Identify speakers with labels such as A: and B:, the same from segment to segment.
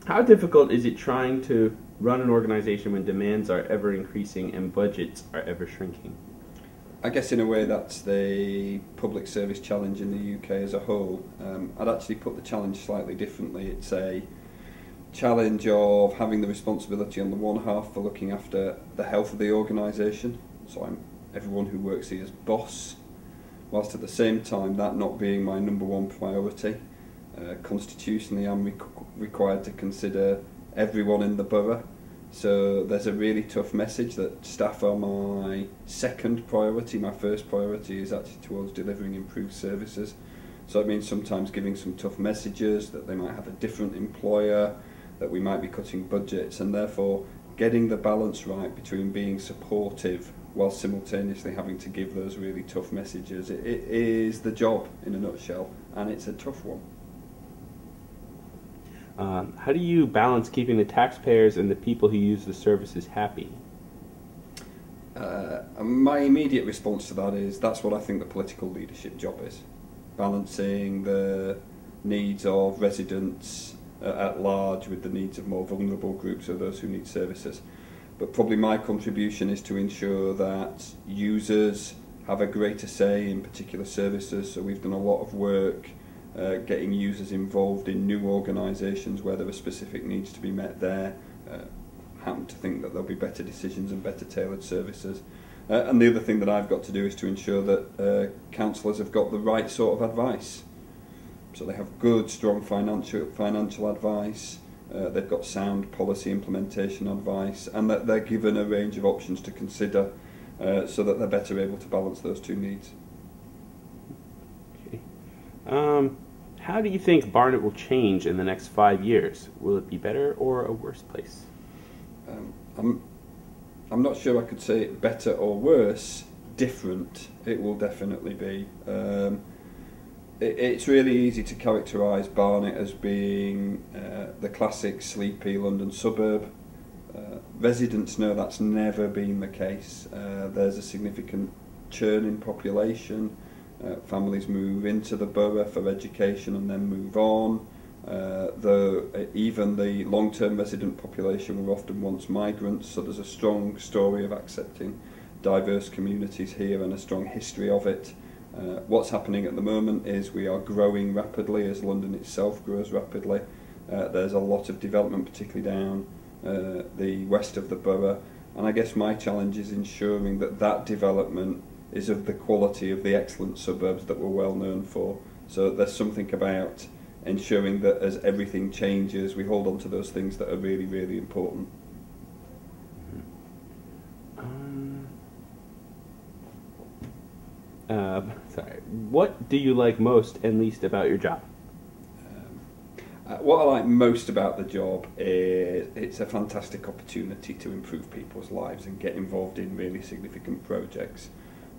A: How difficult is it trying to run an organization when demands are ever increasing and budgets are ever shrinking?
B: I guess in a way that's the public service challenge in the UK as a whole. I'd actually put the challenge slightly differently. It's a challenge of having the responsibility on the one half for looking after the health of the organisation, so I'm everyone who works here as boss, whilst at the same time that not being my number one priority. Constitutionally I'm required to consider everyone in the borough, so there's a really tough message that staff are my second priority. My first priority is actually towards delivering improved services, so it means sometimes giving some tough messages that they might have a different employer, that we might be cutting budgets, and therefore getting the balance right between being supportive while simultaneously having to give those really tough messages. It is the job in a nutshell, and it's a tough one.
A: How do you balance keeping the taxpayers and the people who use the services happy?
B: My immediate response to that is that's what I think the political leadership job is. Balancing the needs of residents at large with the needs of more vulnerable groups or those who need services. But probably my contribution is to ensure that users have a greater say in particular services. So we've done a lot of work getting users involved in new organisations where there are specific needs to be met there. Happen to think that there'll be better decisions and better tailored services. And the other thing that I've got to do is to ensure that councillors have got the right sort of advice. So they have good, strong financial advice, they've got sound policy implementation advice, and that they're given a range of options to consider so that they're better able to balance those two needs.
A: Okay. How do you think Barnet will change in the next 5 years? Will it be better or a worse place?
B: I'm not sure I could say it better or worse. Different, it will definitely be. It's really easy to characterise Barnet as being the classic sleepy London suburb. Residents know that's never been the case. There's a significant churn in population. Families move into the borough for education and then move on. Even the long-term resident population were often once migrants, so there's a strong story of accepting diverse communities here and a strong history of it. What's happening at the moment is we are growing rapidly as London itself grows rapidly. There's a lot of development, particularly down the west of the borough, and I guess my challenge is ensuring that that development is of the quality of the excellent suburbs that we're well known for. So there's something about ensuring that as everything changes, we hold on to those things that are really, really important.
A: Sorry. What do you like most and least about your job?
B: What I like most about the job is it's a fantastic opportunity to improve people's lives and get involved in really significant projects.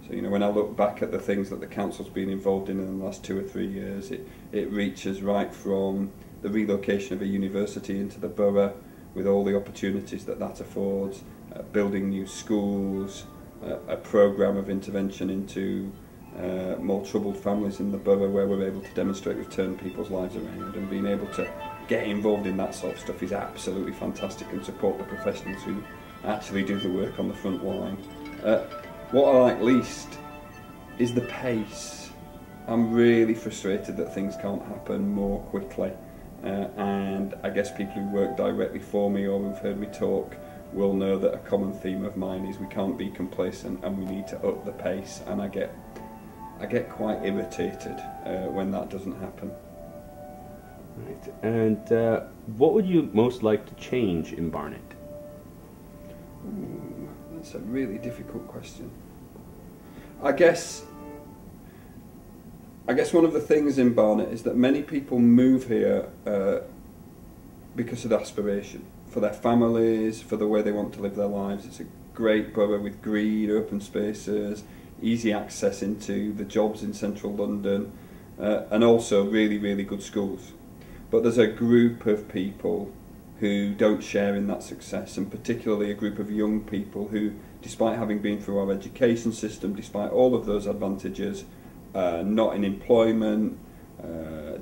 B: So, you know, when I look back at the things that the council's been involved in the last 2 or 3 years, it reaches right from the relocation of a university into the borough with all the opportunities that that affords, building new schools, a programme of intervention into more troubled families in the borough where we're able to demonstrate we've turned people's lives around, and being able to get involved in that sort of stuff is absolutely fantastic, and support the professionals who actually do the work on the front line. What I like least is the pace. I'm really frustrated that things can't happen more quickly, and I guess people who work directly for me or who've heard me talk will know that a common theme of mine is we can't be complacent and we need to up the pace, and I get quite irritated when that doesn't happen.
A: Right. And what would you most like to change in Barnet?
B: Ooh, that's a really difficult question. I guess one of the things in Barnet is that many people move here because of aspiration, for their families, for the way they want to live their lives. It's a great borough with green, open spaces, easy access into the jobs in central London, and also really, really good schools. But there's a group of people who don't share in that success, and particularly a group of young people who, despite having been through our education system, despite all of those advantages, not in employment,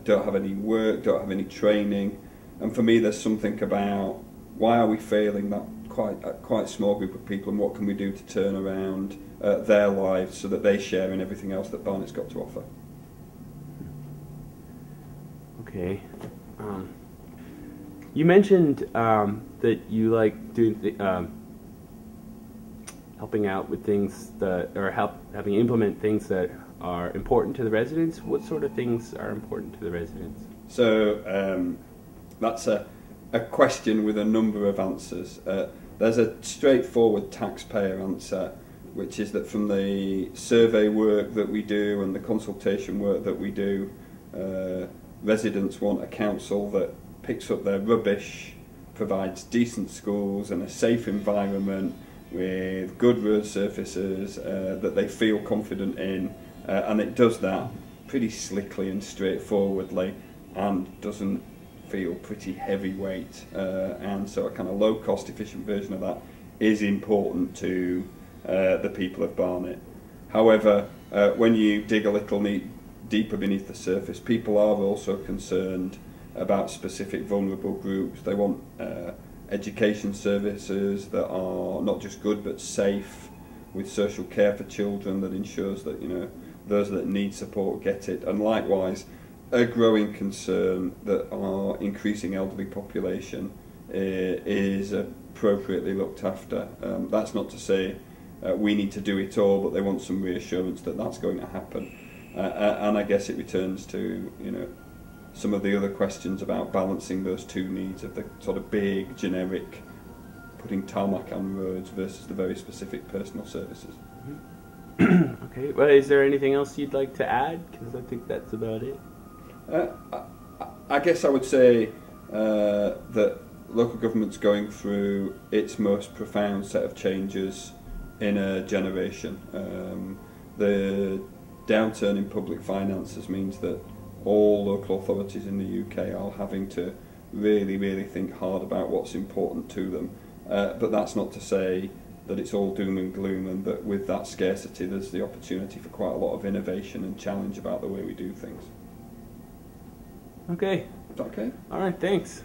B: don't have any work, don't have any training, And for me, there's something about why are we failing that quite small group of people, and what can we do to turn around their lives so that they share in everything else that Barnet's got to offer.
A: Okay. You mentioned that you like doing helping out with things that, or helping implement things that are important to the residents. What sort of things are important to the residents?
B: So that's a question with a number of answers. There's a straightforward taxpayer answer, which is that from the survey work that we do and the consultation work that we do, residents want a council that picks up their rubbish, provides decent schools and a safe environment with good road surfaces that they feel confident in, and it does that pretty slickly and straightforwardly and doesn't feel pretty heavyweight, and so a kind of low cost efficient version of that is important to the people of Barnet. However, when you dig a little deeper beneath the surface, people are also concerned about specific vulnerable groups. They want education services that are not just good but safe, with social care for children that ensures that, you know, those that need support get it, and likewise a growing concern that our increasing elderly population is appropriately looked after. That's not to say we need to do it all, but they want some reassurance that that's going to happen. And I guess it returns to, you know, some of the other questions about balancing those two needs of the sort of big, generic, putting tarmac on roads versus the very specific personal services.
A: Okay, well, is there anything else you'd like to add? Because I think that's about it.
B: I guess I would say that local government's going through its most profound set of changes in a generation. The downturn in public finances means that all local authorities in the UK are having to really think hard about what's important to them. But that's not to say that it's all doom and gloom, and that with that scarcity there's the opportunity for quite a lot of innovation and challenge about the way we do things.
A: Okay.
B: Okay.
A: All right, thanks.